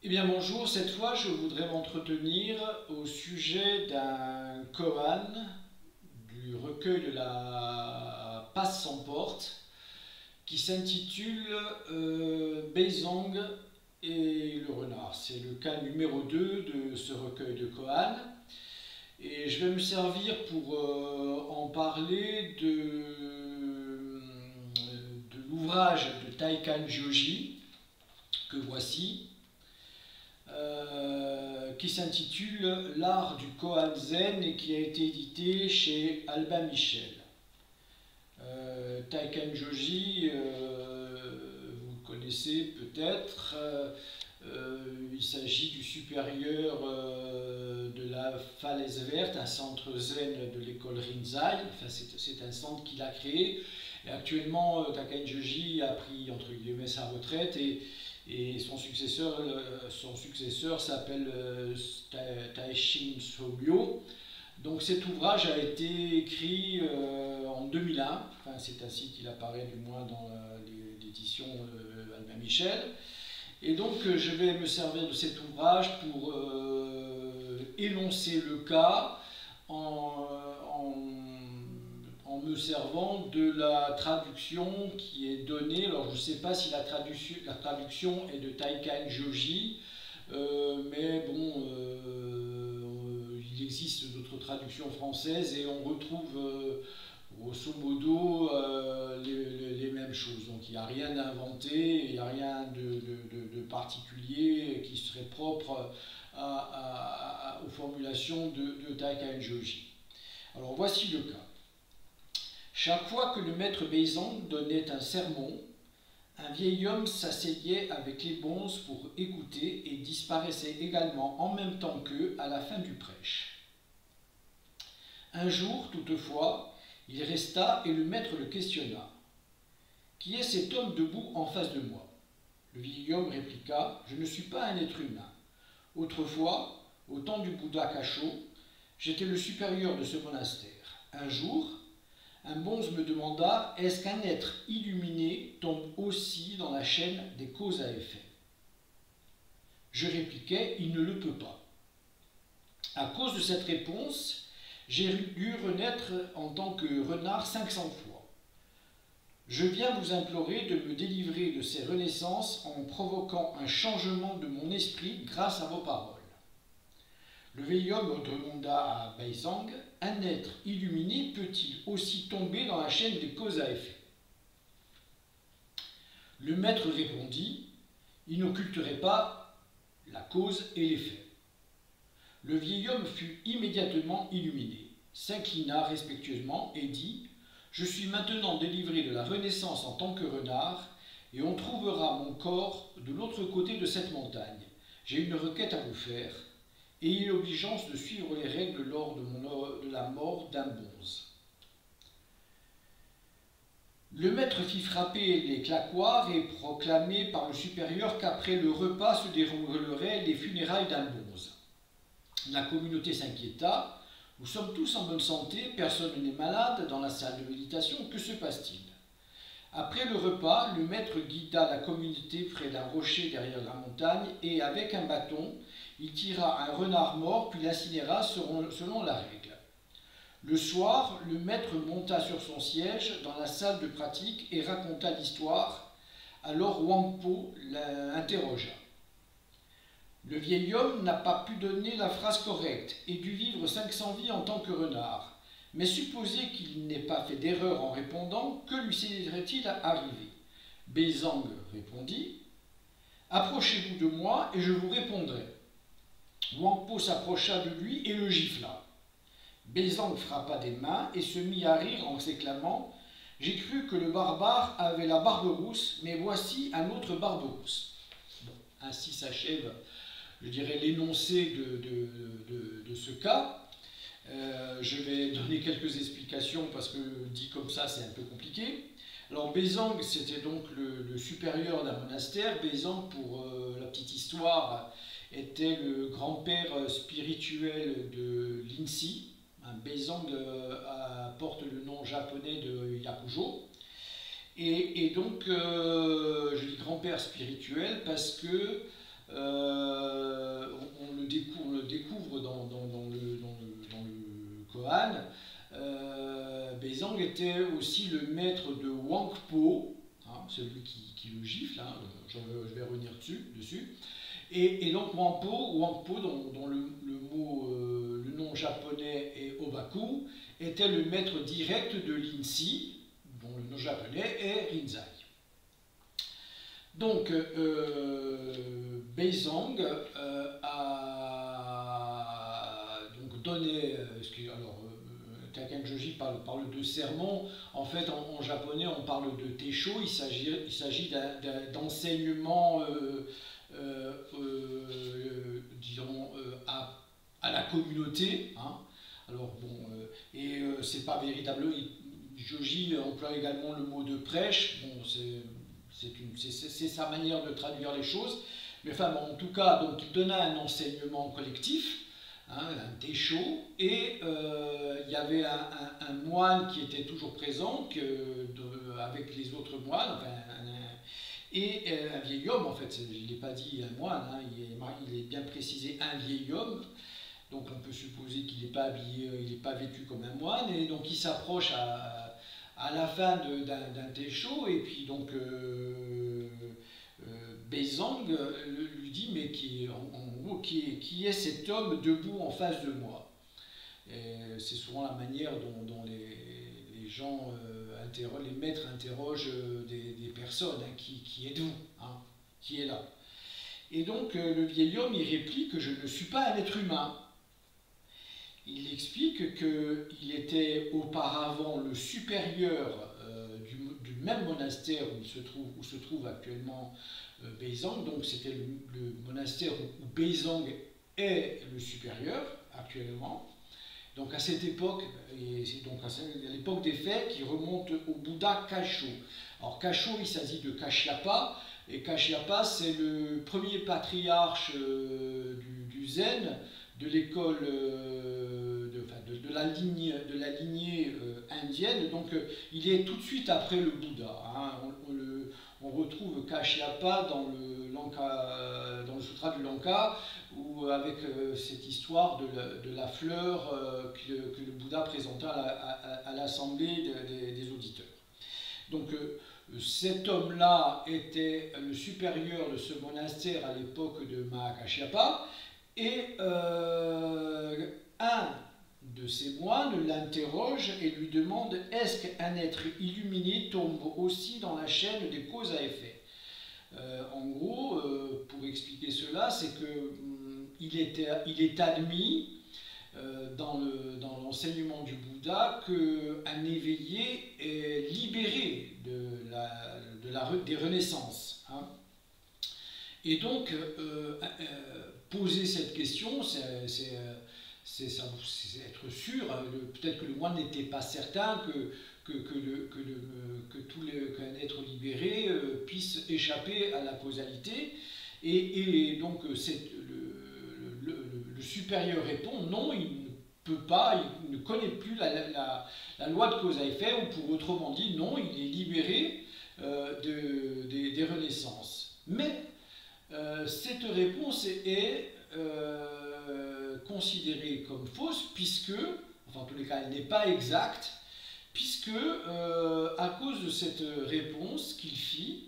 Eh bien bonjour, cette fois je voudrais m'entretenir au sujet d'un koan du recueil de la Passe sans porte qui s'intitule Beizong et le renard. C'est le cas numéro 2 de ce recueil de koan et je vais me servir pour en parler de l'ouvrage de Taikan Joji que voici. Qui s'intitule L'art du koan zen et qui a été édité chez Albin Michel. Taikan Joji, vous le connaissez peut-être, il s'agit du supérieur de la Falaise Verte, un centre zen de l'école Rinzai. Enfin, c'est un centre qu'il a créé. Et actuellement, Taikan Joji a pris entre guillemets sa retraite et son successeur s'appelle Taishin Somyo. Donc cet ouvrage a été écrit en 2001, enfin, c'est ainsi qu'il apparaît du moins dans l'édition Albin Michel. Et donc je vais me servir de cet ouvrage pour énoncer le cas en me servant de la traduction qui est donnée. Alors je ne sais pas si la traduction est de Taikan Joji, mais bon, il existe d'autres traductions françaises et on retrouve grosso modo les mêmes choses. Donc il n'y a rien d'inventé, il n'y a rien de particulier qui serait propre aux formulations de Taikan Joji. Alors voici le cas. Chaque fois que le maître Beizong donnait un sermon, un vieil homme s'asseyait avec les bonzes pour écouter et disparaissait également en même temps qu'eux à la fin du prêche. Un jour, toutefois, il resta et le maître le questionna. « Qui est cet homme debout en face de moi ?» Le vieil homme répliqua « Je ne suis pas un être humain. Autrefois, au temps du Bouddha Kasho, j'étais le supérieur de ce monastère. Un jour, un bonze me demanda « Est-ce qu'un être illuminé tombe aussi dans la chaîne des causes à effet ?» Je répliquai « Il ne le peut pas. » À cause de cette réponse, j'ai dû renaître en tant que renard 500 fois. Je viens vous implorer de me délivrer de ces renaissances en provoquant un changement de mon esprit grâce à vos paroles. Le vieil homme demanda à Beizong « Un être illuminé peut-il aussi tomber dans la chaîne des causes à effet ?» Le maître répondit « Il n'occulterait pas la cause et l'effet. » Le vieil homme fut immédiatement illuminé, s'inclina respectueusement et dit « Je suis maintenant délivré de la renaissance en tant que renard, et on trouvera mon corps de l'autre côté de cette montagne. J'ai une requête à vous faire. Ayez l'obligeance de suivre les règles lors de la mort d'un bonze. » Le maître fit frapper les claquoirs et proclamer par le supérieur qu'après le repas se dérouleraient les funérailles d'un bonze. La communauté s'inquiéta. Nous sommes tous en bonne santé, personne n'est malade dans la salle de méditation, que se passe-t-il? Après le repas, le maître guida la communauté près d'un rocher derrière la montagne et, avec un bâton, il tira un renard mort puis l'incinéra selon la règle. Le soir, le maître monta sur son siège dans la salle de pratique et raconta l'histoire. Alors Wangpo l'interrogea. Le vieil homme n'a pas pu donner la phrase correcte et dut vivre 500 vies en tant que renard. Mais supposez qu'il n'ait pas fait d'erreur en répondant, que lui serait-il arrivé? Beizong répondit « Approchez-vous de moi et je vous répondrai. » Wangpo s'approcha de lui et le gifla. Beizong frappa des mains et se mit à rire en s'éclamant « J'ai cru que le barbare avait la barbe rousse, mais voici un autre barbe rousse. » Bon, ainsi s'achève, je dirais, l'énoncé de ce cas. Je vais donner quelques explications parce que dit comme ça, c'est un peu compliqué. Alors Beizong, c'était donc le supérieur d'un monastère. Beizong, pour la petite histoire, était le grand-père spirituel de Linsi. Beizong porte le nom japonais de Yakujo. Et donc, je dis grand-père spirituel parce que on le découvre dans le Koan. Beizang était aussi le maître de Wangpo, hein, celui qui le gifle, hein, je vais revenir dessus. Et donc Wangpo dont le nom japonais est Obaku, était le maître direct de Linsi, dont le nom japonais est Rinzai. Donc Beizang a donc donné, Taikan Joji parle de sermon. En fait, en japonais, on parle de teisho. Il s'agit d'enseignement, disons, à la communauté. Hein. Alors bon, c'est pas véritable. Joji emploie également le mot de prêche. Bon, c'est sa manière de traduire les choses. Mais enfin, bon, en tout cas, donc, il donna un enseignement collectif. Hein, un teisho, et il y avait un moine qui était toujours présent avec les autres moines, enfin, et un vieil homme, en fait, il n'est pas dit un moine, hein, il est bien précisé un vieil homme, donc on peut supposer qu'il n'est pas habillé, il n'est pas vêtu comme un moine, et donc il s'approche à la fin d'un teisho, et puis donc Beizang lui dit, mais qui est cet homme debout en face de moi? C'est souvent la manière dont les gens, les maîtres interrogent des personnes, hein, qui êtes-vous, hein, qui est là? Et donc le vieil homme il réplique que je ne suis pas un être humain. Il explique qu'il était auparavant le supérieur du même monastère où se trouve actuellement Beizang, donc c'était le monastère où Beizang est le supérieur actuellement. Donc à cette époque, et c'est donc à l'époque des faits qui remonte au Bouddha Kasho. Alors Kasho, il s'agit de Kashyapa, et Kashyapa c'est le premier patriarche du Zen, de l'école de la lignée indienne. Donc il est tout de suite après le Bouddha. Hein. On retrouve Kashyapa dans le Sutra du Lanka, avec cette histoire de la fleur que le Bouddha présenta à l'assemblée des auditeurs. Donc cet homme-là était le supérieur de ce monastère à l'époque de Mahakashyapa, et un de ces moines l'interroge et lui demande: est-ce qu'un être illuminé tombe aussi dans la chaîne des causes à effet? En gros, pour expliquer cela, c'est qu'il est admis dans l'enseignement du Bouddha qu'un éveillé est libéré des renaissances. Hein. Et donc, poser cette question, c'est être sûr, peut-être que le moine n'était pas certain qu'un être libéré puisse échapper à la causalité, et donc le supérieur répond non, il ne peut pas, il ne connaît plus la loi de cause à effet, ou pour autrement dit, non, il est libéré des renaissances. Mais cette réponse est considérée comme fausse, puisque, enfin en tous les cas elle n'est pas exacte, puisque à cause de cette réponse qu'il fit,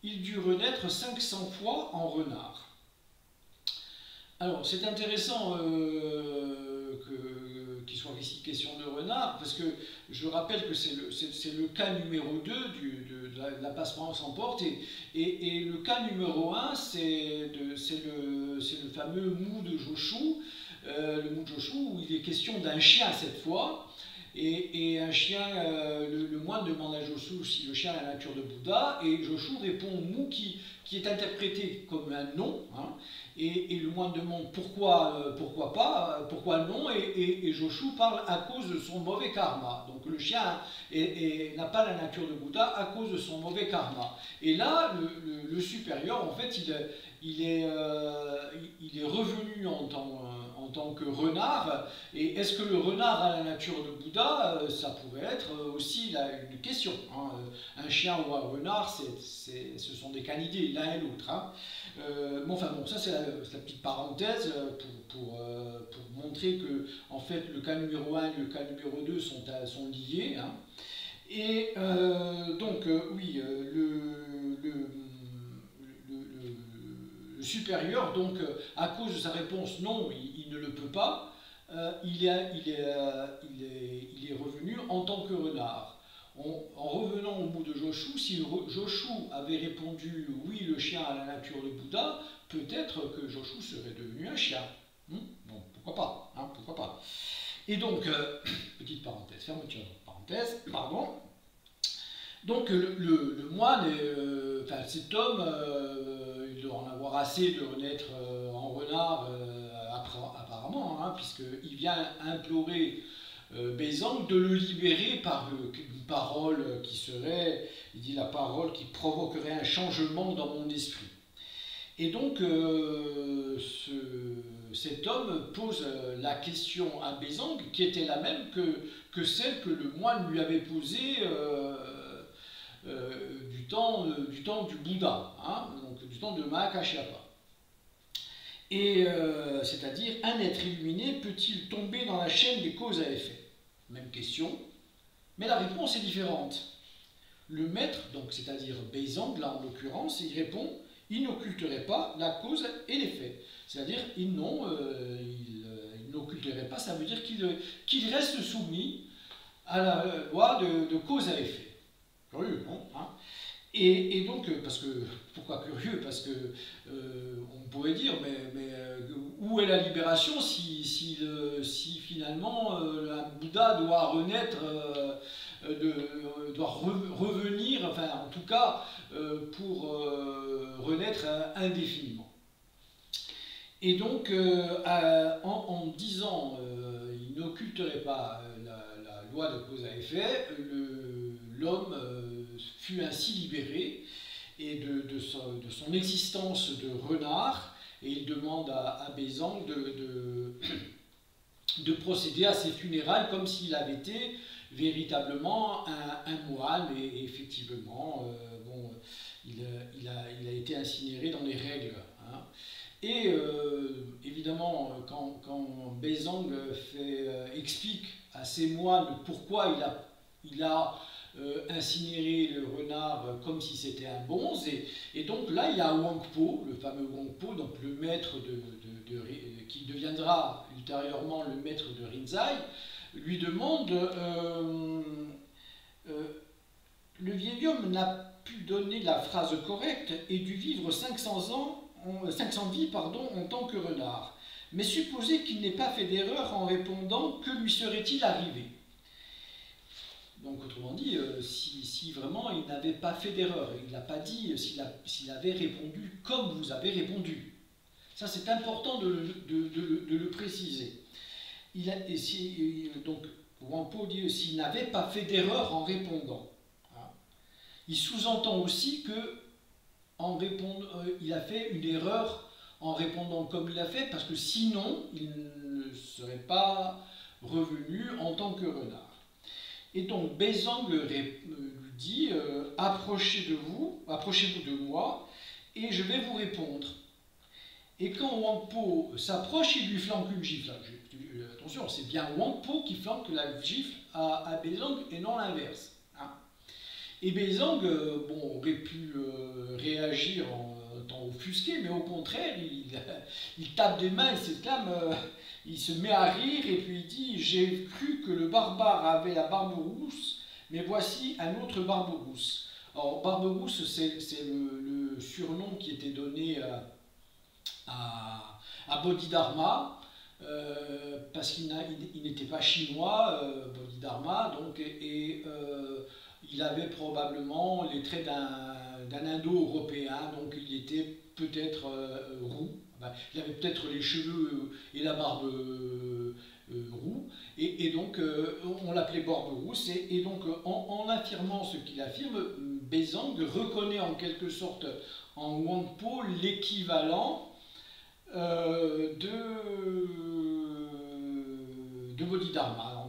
il dut renaître 500 fois en renard. Alors c'est intéressant qu'il soit ici question de renard, parce que je rappelle que c'est le cas numéro 2 de la passe-parole en porte, et le cas numéro 1 c'est le fameux Mu de Joshu, le Mu de Joshu où il est question d'un chien cette fois. Et un chien, le moine demande à Joshu si le chien a la nature de Bouddha, et Joshu répond Mu qui est interprété comme un non, hein, et le moine demande pourquoi non, et Joshu parle à cause de son mauvais karma. Donc le chien n'a pas la nature de Bouddha à cause de son mauvais karma. Et là, le supérieur, en fait, il est revenu en tant que renard, et est-ce que le renard a la nature de Bouddha? Ça pourrait être aussi une question. Hein. Un chien ou un renard, ce sont des canidés. l'un et l'autre. Hein. Bon, enfin bon, ça c'est la petite parenthèse pour montrer que en fait le cas numéro 1 et le cas numéro 2 sont liés. Hein. Et donc oui, le supérieur, donc à cause de sa réponse non, il ne le peut pas, il est revenu en tant que renard. En revenant au mot de Joshu, si Joshu avait répondu oui, le chien a la nature de Bouddha, peut-être que Joshu serait devenu un chien. Bon, pourquoi pas, hein, pourquoi pas. Et donc, petite parenthèse, fermeture de parenthèse, pardon. Donc le moine, enfin cet homme, il doit en avoir assez de renaître en renard, apparemment, hein, puisqu'il vient implorer Bézang de le libérer par une parole qui serait, il dit la parole qui provoquerait un changement dans mon esprit. Et donc cet homme pose la question à Bézang qui était la même que celle que le moine lui avait posée du temps du Bouddha, hein, donc du temps de Mahakashyapa. Et c'est-à-dire, un être illuminé peut-il tomber dans la chaîne des causes à effet? Même question, mais la réponse est différente. Le maître, donc c'est-à-dire Bézang, là en l'occurrence, il répond, il n'occulterait pas la cause et l'effet. C'est-à-dire, il n'occulterait pas, ça veut dire qu'il reste soumis à la loi de cause à effet. Curieux, non, hein? Et donc, parce que, pourquoi curieux? Parce que on pourrait dire, mais où est la libération si finalement un Bouddha doit renaître, doit revenir, enfin en tout cas pour renaître indéfiniment. Et donc, en disant il n'occulterait pas la loi de cause à effet, l'homme fut ainsi libéré et de son existence de renard, et il demande à Bézang de procéder à ses funérailles comme s'il avait été véritablement un moine, et effectivement, bon, il a été incinéré dans les règles. Hein. Et évidemment, quand Bézang explique à ses moines pourquoi il a incinéré le renard comme si c'était un bonze, et donc là il y a Wangpo, le fameux Wangpo, donc le maître qui deviendra ultérieurement le maître de Rinzai, lui demande le vieil homme n'a pu donner la phrase correcte et dû vivre 500 vies en tant que renard. Mais supposez qu'il n'ait pas fait d'erreur en répondant, que lui serait-il arrivé? Donc autrement dit, si vraiment il n'avait pas fait d'erreur, il n'a pas dit s'il avait répondu comme vous avez répondu. Ça c'est important de le préciser. Donc Wangpo dit s'il n'avait pas fait d'erreur en répondant. Il sous-entend aussi que il a fait une erreur en répondant comme il a fait, parce que sinon il ne serait pas revenu en tant que renard. Et donc Bézang lui dit approchez-vous de moi et je vais vous répondre. Et quand Wangpo s'approche, il lui flanque une gifle. Attention, c'est bien Wangpo qui flanque la gifle à Bézang et non l'inverse. Hein. Et Bézang aurait pu réagir en étant offusqué, mais au contraire, il tape des mains, il s'exclame, il se met à rire et puis il dit « J'ai cru que le barbare avait la barbe rousse, mais voici un autre barbe rousse. » Alors, barbe rousse, c'est le surnom qui était donné à Bodhidharma, parce qu'il n'était pas chinois, Bodhidharma, donc, il avait probablement les traits d'un Indo-européen, donc il était peut-être roux, il avait peut-être les cheveux et la barbe roux, et donc on l'appelait barbe rousse, et donc en affirmant ce qu'il affirme, Bézang reconnaît en quelque sorte en Wangpo l'équivalent de Bodhidharma,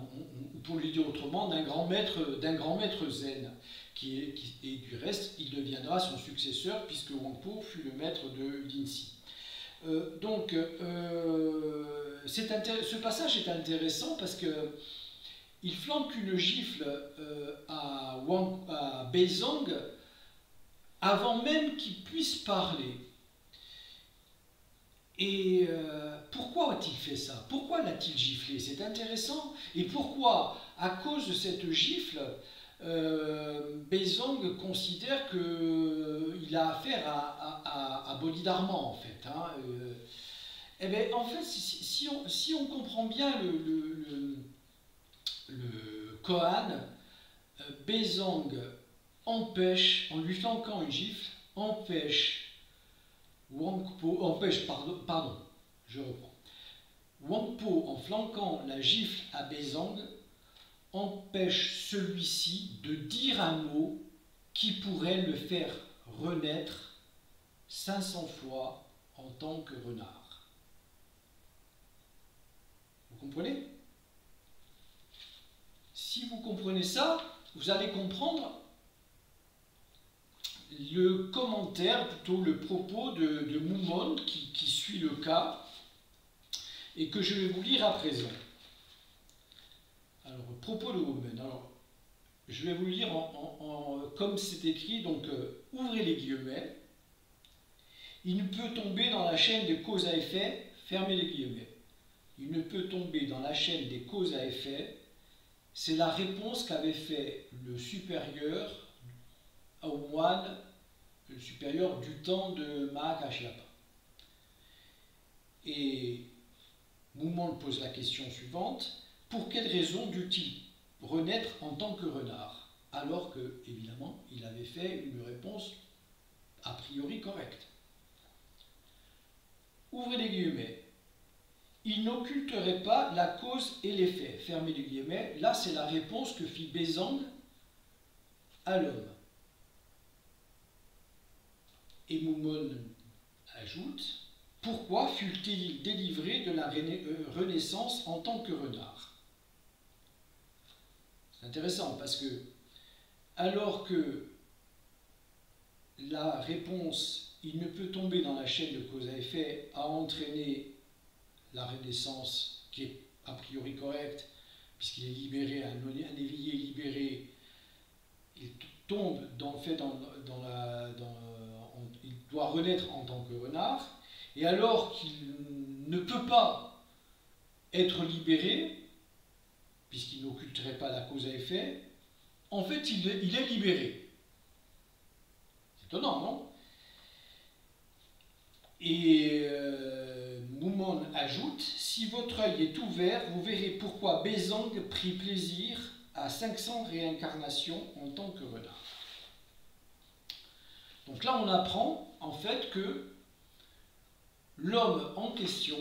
ou pour le dire autrement, d'un grand maître zen, et du reste, il deviendra son successeur, puisque Wangpo fut le maître de Linsi. Ce passage est intéressant parce que il flanque une gifle à Beizong avant même qu'il puisse parler. Et pourquoi a-t-il fait ça? Pourquoi l'a-t-il giflé? C'est intéressant. Et pourquoi, à cause de cette gifle, Beizong considère qu'il a affaire à Bodhidharma, en fait. Hein. Eh bien, en fait, si on comprend bien le koan, Beizong empêche, en lui flanquant une gifle, empêche Wangpo, je reprends. Wangpo, en flanquant la gifle à Beizong, empêche celui-ci de dire un mot qui pourrait le faire renaître 500 fois en tant que renard. Vous comprenez? Si vous comprenez ça, vous allez comprendre le commentaire, plutôt le propos de Mumon qui suit le cas et que je vais vous lire à présent. Alors, propos de Mumon. Alors, je vais vous lire comme c'est écrit, donc ouvrez les guillemets. Il ne peut tomber dans la chaîne des causes à effet, fermez les guillemets. Il ne peut tomber dans la chaîne des causes à effet, c'est la réponse qu'avait fait le supérieur au moine, le supérieur du temps de Mahakashyapa. Et Mumon pose la question suivante: pour quelle raison dut-il renaître en tant que renard, alors que, évidemment, il avait fait une réponse a priori correcte? Ouvrez les guillemets. Il n'occulterait pas la cause et l'effet. Fermez les guillemets. Là, c'est la réponse que fit Beizong à l'homme. Et Mumon ajoute: pourquoi fut-il délivré de la renaissance en tant que renard? C'est intéressant parce que, alors que la réponse il ne peut tomber dans la chaîne de cause à effet a entraîné la renaissance qui est a priori correcte, puisqu'il est libéré, un éveillé libéré, il tombe dans le fait il doit renaître en tant que renard, et alors qu'il ne peut pas être libéré, puisqu'il n'occulterait pas la cause à effet, en fait il est libéré. C'est étonnant, non? Et Mumon ajoute: si votre œil est ouvert, vous verrez pourquoi Beizong prit plaisir à 500 réincarnations en tant que renard. Donc là, on apprend en fait que l'homme en question,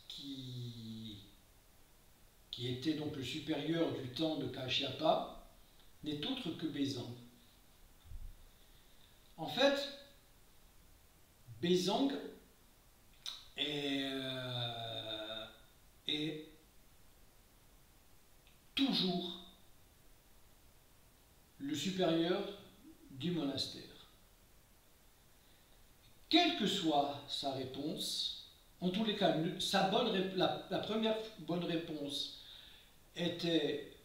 qui était donc le supérieur du temps de Kashyapa, n'est autre que Beizong. En fait, Beizong est toujours le supérieur du monastère. Quelle que soit sa réponse, en tous les cas, la première bonne réponse était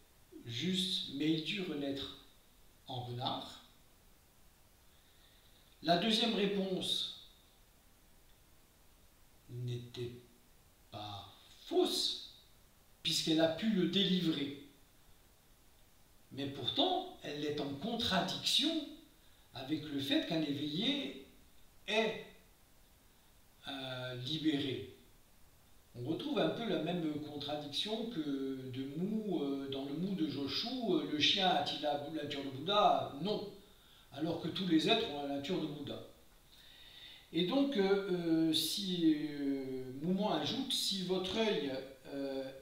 juste, mais il dut renaître en renard. La deuxième réponse n'était pas fausse, puisqu'elle a pu le délivrer. Mais pourtant, elle est en contradiction avec le fait qu'un éveillé est libéré. On retrouve un peu la même contradiction que dans le mou de Joshu, le chien a-t-il la nature de Bouddha? Non, alors que tous les êtres ont la nature de Bouddha. Et donc, Mumon ajoute: si votre œil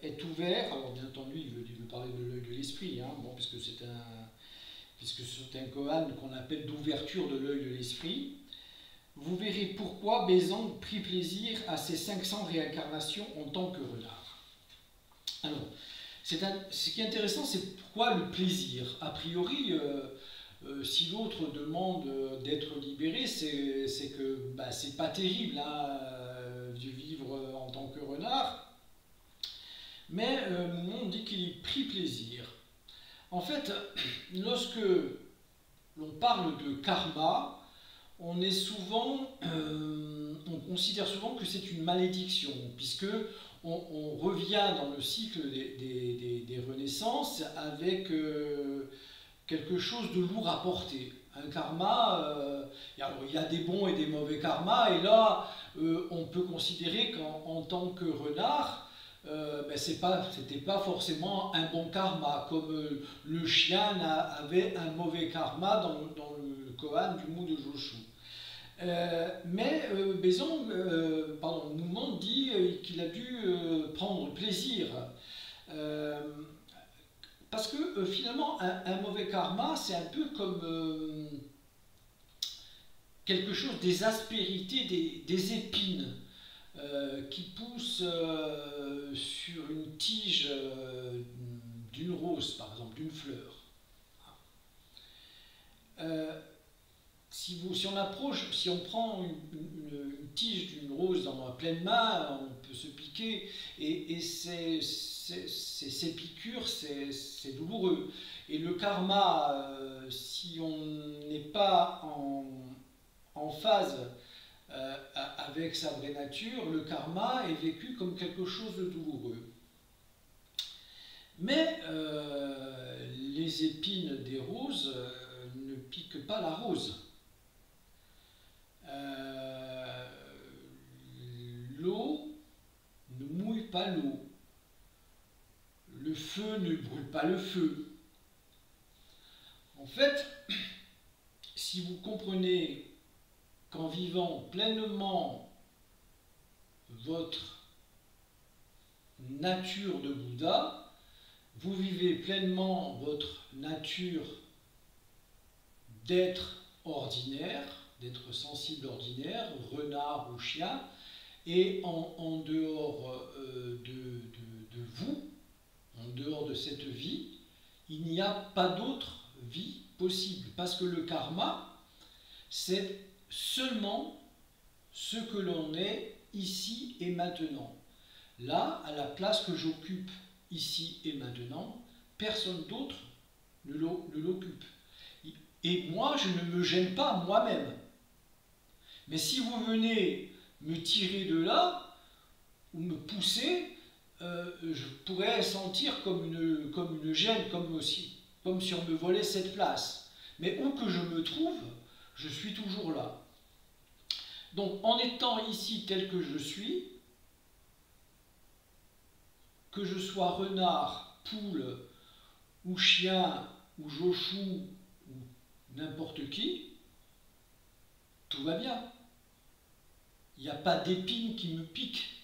est ouvert, alors bien entendu, il veut parler de l'œil de l'esprit, hein, bon, puisque c'est un koan qu'on appelle d'ouverture de l'œil de l'esprit, vous verrez pourquoi Beizong prit plaisir à ces 500 réincarnations en tant que renard. Alors, Ce qui est intéressant, c'est pourquoi le plaisir. A priori, si l'autre demande d'être libéré, c'est que bah, c'est pas terrible hein, de vivre en tant que renard. Mais on dit qu'il y prit plaisir. En fait, lorsque l'on parle de karma, on considère souvent que c'est une malédiction, puisque on revient dans le cycle des renaissances avec quelque chose de lourd à porter. Un karma, il y a des bons et des mauvais karmas, et là, on peut considérer qu'en tant que renard, ben c'était pas forcément un bon karma, comme le chien avait un mauvais karma dans le koan du mot de Joshu. Mais Bézang, Moumon dit qu'il a dû prendre plaisir. Parce que finalement, un mauvais karma, c'est un peu comme quelque chose, des aspérités, des épines qui poussent sur une tige d'une rose, par exemple, d'une fleur. Si on prend une tige d'une rose dans la pleine main, on peut se piquer, et ces piqûres, c'est douloureux. Et le karma, si on n'est pas en phase avec sa vraie nature, le karma est vécu comme quelque chose de douloureux. Mais les épines des roses ne piquent pas la rose. L'eau ne mouille pas l'eau. Le feu ne brûle pas le feu. En fait, si vous comprenez qu'en vivant pleinement votre nature de Bouddha, vous vivez pleinement votre nature d'être ordinaire, d'être sensible ordinaire, renard ou chien, et en dehors de vous, en dehors de cette vie, il n'y a pas d'autre vie possible. Parce que le karma, c'est seulement ce que l'on est ici et maintenant. Là, à la place que j'occupe ici et maintenant, personne d'autre ne l'occupe. Et moi, je ne me gêne pas moi-même. Mais si vous venez me tirer de là, ou me pousser, je pourrais sentir comme une gêne, comme si on me volait cette place. Mais où que je me trouve, je suis toujours là. Donc, en étant ici tel que je suis, que je sois renard, poule, ou chien, ou joshu, ou n'importe qui, tout va bien. Il n'y a pas d'épines qui me piquent.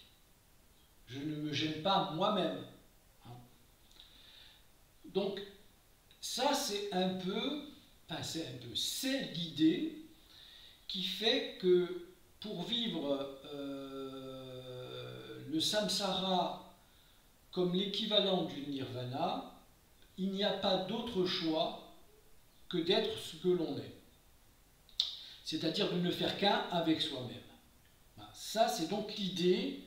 Je ne me gêne pas moi-même. Donc, ça c'est c'est l'idée qui fait que pour vivre le samsara comme l'équivalent du nirvana, il n'y a pas d'autre choix que d'être ce que l'on est. C'est-à-dire de ne faire qu'un avec soi-même. Ça, c'est donc l'idée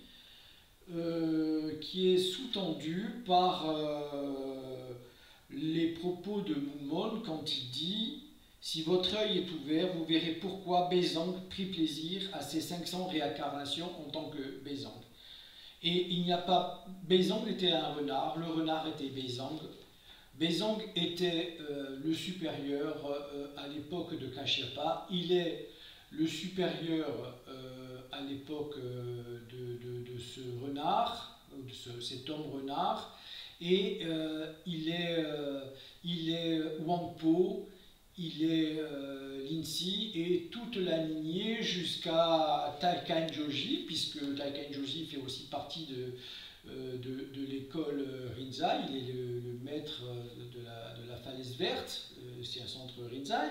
qui est sous-tendue par les propos de Moumon quand il dit « Si votre œil est ouvert, vous verrez pourquoi Bézang prit plaisir à ses 500 réincarnations en tant que Bézang. » Et il n'y a pas... Bézang était un renard, le renard était Bézang. Bézang était le supérieur à l'époque de Kashyapa. Il est le supérieur à l'époque de ce renard, de cet homme renard. Et il est Wangpo, il est Linsi et toute la lignée jusqu'à Taikan Joji, puisque Taikan Joji fait aussi partie de l'école Rinzai, il est le maître de la falaise verte, c'est un centre Rinzai.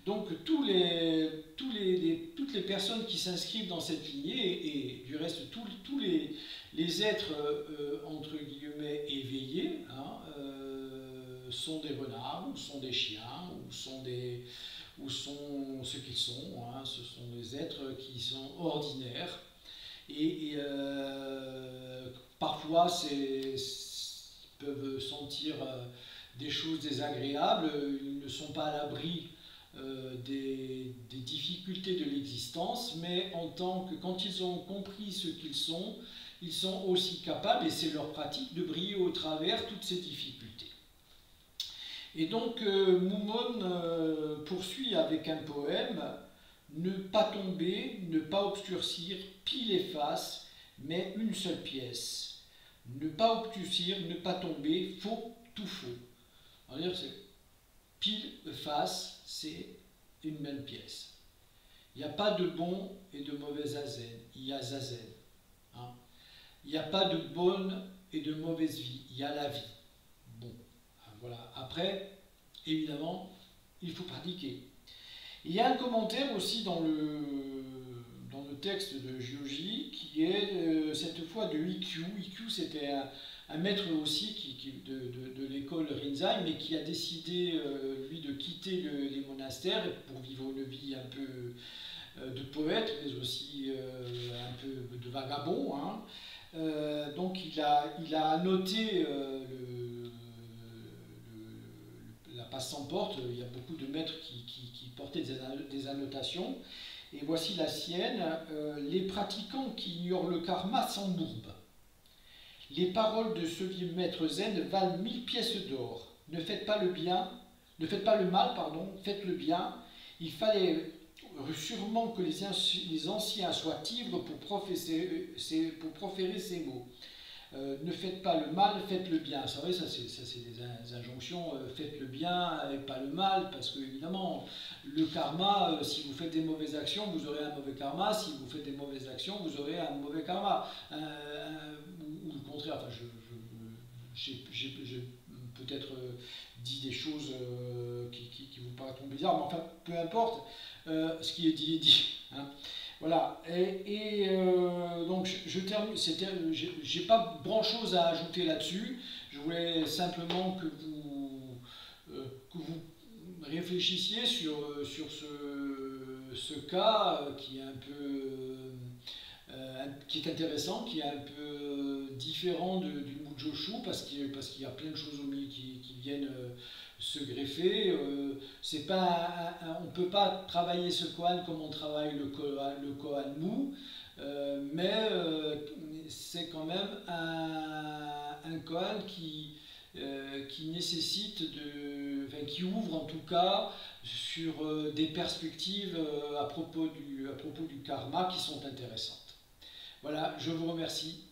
Donc toutes les personnes qui s'inscrivent dans cette lignée, et du reste tous les êtres entre guillemets éveillés, hein, sont des renards, ou sont des chiens, ou sont ce qu'ils sont, hein, ce sont des êtres qui sont ordinaires. Et parfois ils peuvent sentir des choses désagréables, ils ne sont pas à l'abri des difficultés de l'existence, mais quand ils ont compris ce qu'ils ils sont aussi capables, et c'est leur pratique, de briller au travers toutes ces difficultés. Et donc Mumon poursuit avec un poème: ne pas tomber, ne pas obscurcir, pile et face, mais une seule pièce. Ne pas obscurcir, ne pas tomber, faux, tout faux. Alors, c'est pile, face, c'est une même pièce. Il n'y a pas de bon et de mauvais zazen, il y a zazen. Hein. Il n'y a pas de bonne et de mauvaise vie, il y a la vie. Bon, voilà. Après, évidemment, il faut pratiquer. Il y a un commentaire aussi dans le texte de Jyoji qui est cette fois de Ikkyu. Ikkyu, c'était un maître aussi de l'école Rinzai, mais qui a décidé, lui, de quitter les monastères pour vivre une vie un peu de poète, mais aussi un peu de vagabond. Hein. Donc il a annoté la passe sans porte. Il y a beaucoup de maîtres qui portaient des annotations. Et voici la sienne: les pratiquants qui ignorent le karma s'embourbent. Les paroles de ce vieux maître zen valent 1000 pièces d'or. Ne faites pas le mal, faites le bien. Il fallait sûrement que les anciens soient ivres pour proférer ces mots. Ne faites pas le mal, faites le bien. Vous savez, ça c'est des injonctions, faites le bien et pas le mal, parce que évidemment, le karma, si vous faites des mauvaises actions, vous aurez un mauvais karma. Si vous faites des mauvaises actions, vous aurez un mauvais karma. Ou le contraire. Enfin, j'ai peut-être dit des choses qui vous paraîtront bizarres, mais enfin, peu importe, ce qui est dit est dit. Hein. Voilà, donc je termine, j'ai pas grand chose à ajouter là-dessus. Je voulais simplement que vous réfléchissiez sur ce cas qui est un peu qui est intéressant, qui est un peu différent du Mujoshu, parce qu'il y a plein de choses au milieu qui viennent se greffer. On ne peut pas travailler ce koan comme on travaille le koan mu, mais c'est quand même un koan qui nécessite qui ouvre en tout cas sur des perspectives à propos du karma qui sont intéressantes. Voilà, je vous remercie.